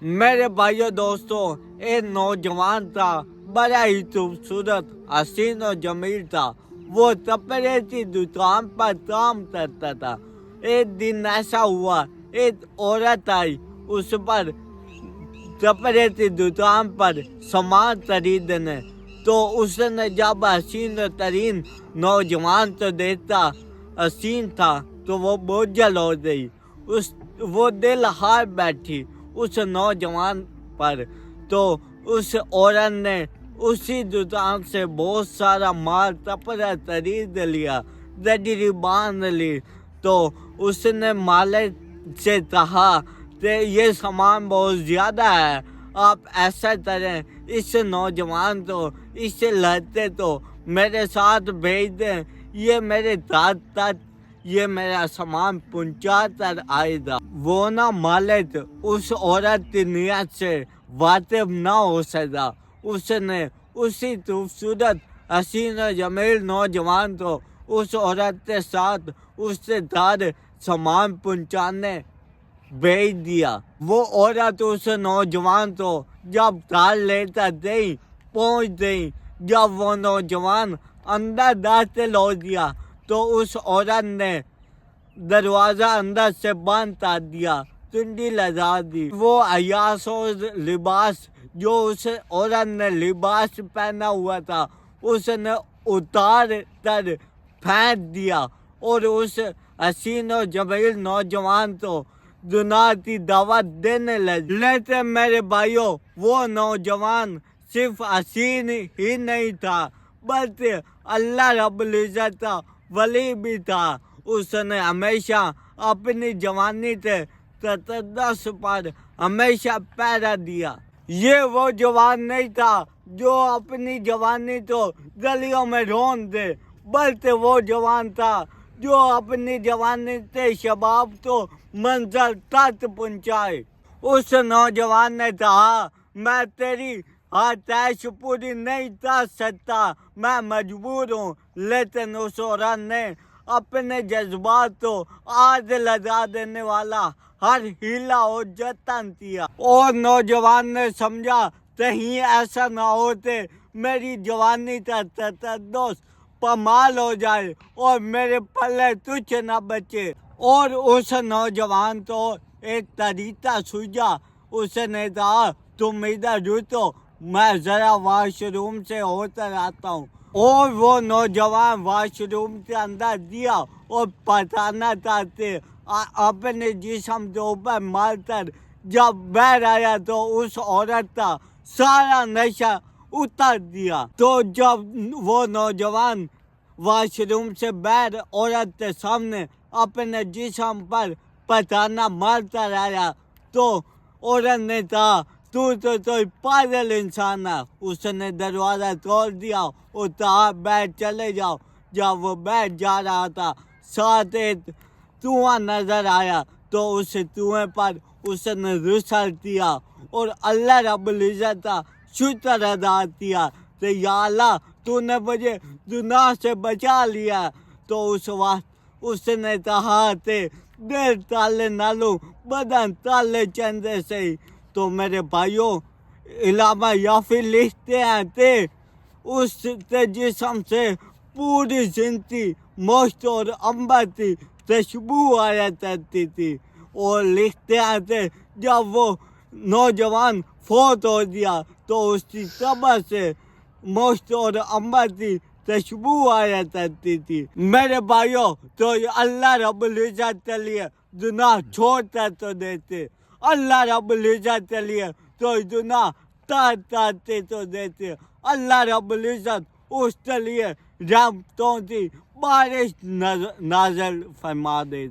میرے بھائیو دوستوں، ایک نوجوان تھا، بڑا ہی خوبصورت، حسین و جمیل تھا۔ وہ کپڑے کی دکان پر کام کرتا تھا۔ ایک دن ایسا ہوا، ایک عورت آئی اس پر کپڑے کی دکان پر سامان خریدنے۔ تو اس نے جب حسین ترین نوجوان کو دیکھا، حسین تھا، تو وہ بوجھل ہو گئی۔ وہ دل ہار بیٹھی اس نوجوان پر۔ تو اس عورت نے اسی دکان سے بہت سارا مال کپڑا خرید لیا، گجری باندھ لی۔ تو اس نے مالک سے کہا کہ یہ سامان بہت زیادہ ہے، آپ ایسا کریں، اس نوجوان کو، اس لڑکے کو میرے ساتھ بھیج دیں، یہ میرے گھر تک یہ میرا سامان پہنچا کر آئے گا۔ وہ مالک اس عورت کی نیت سے واقف نہ ہو سکا۔ اس نے اسی خوبصورت، حسین و جمیل نوجوان کو اس عورت کے ساتھ اس کے گھر سامان پہنچانے بھیج دیا۔ وہ عورت اس نوجوان کو جب گھر لے کر پہنچ گئی، جب وہ نوجوان اندر داخل ہو گیا تو اس عورت نے دروازہ اندر سے بند کر دیا، کنڈی لگا دی۔ وہ عیاش و لباس جو اس عورت نے لباس پہنا ہوا تھا، اس نے اتار کر پھینک دیا اور اس حسین و جمیل نوجوان کو گناہ کی دعوت دینے لگی۔ لیکن میرے بھائیو، وہ نوجوان صرف حسین ہی نہیں تھا بلکہ اللہ رب العزت کا ولی بھی تھا۔ اس نے ہمیشہ اپنی جوانی کے تقدس پر ہمیشہ پہرا دیا۔ یہ وہ جوان نہیں تھا جو اپنی جوانی کو گلیوں میں رون دے، بلکہ وہ جوان تھا جو اپنی جوانی کے شباب کو منزل تک پہنچائے۔ اس نوجوان نے کہا، میں تیری ہر خواہش پوری نہیں کر سکتا، میں مجبور ہوں۔ لیکن اس عورت نے اپنے جذبات کو آگ لگا دینے والا ہر ہیلا اور جتن کیا، اور نوجوان نے سمجھا کہیں ایسا نہ ہو کہ میری جوانی کا تقدس پامال ہو جائے اور میرے پلے کچھ نہ بچے۔ اور اس نوجوان کو ایک طریقہ سوجھا۔ اس نے کہا، تم ادھر رکو، میں ذرا واش روم سے ہو کر آتا ہوں۔ اور وہ نوجوان واش روم کے اندر گیا اور پٹھانا چاہتے اپنے جسم کے اوپر مار کر جب باہر آیا تو اس عورت کا سارا نشہ اتار دیا۔ تو جب وہ نوجوان واش روم سے باہر عورت کے سامنے اپنے جسم پر پٹھانا مار کر آیا تو عورت نے کہا، تو پاگل انسان ہے۔ اس نے دروازہ کھول دیا اور کہا، بیٹھ چلے جاؤ۔ جب وہ بیٹھ جا رہا تھا، ساتھ ایک کنواں نظر آیا تو اس کنویں پر اس نے غسل کیا اور اللہ رب العزت کا شکر ادا کیا کہ یا اللہ، تو نے مجھے گناہ سے بچا لیا۔ تو اس وقت اس نے کہا کہ دل تالے نہ لوں، بدن تالے چندے سے۔ تو میرے بھائیوں، علامہ یافی لکھتے ہیں کہ اس کے جسم سے پوری زندگی مشک اور عنبر کی خوشبو آیا کرتی تھی۔ اور لکھتے ہیں کہ جب وہ نوجوان فوت ہو گیا تو اس کی قبر سے مشک اور عنبر کی خوشبو آیا کرتی تھی۔ میرے بھائیوں، تو اللہ رب العزت کے لیے گناہ چھوڑ کر تو دیتے، اللہ رب العزت کے لیے تو گناہ کرتے تو دیتے، اللہ رب العزت اس کے لیے رحمتوں کی بارش نازل فرما دے گا۔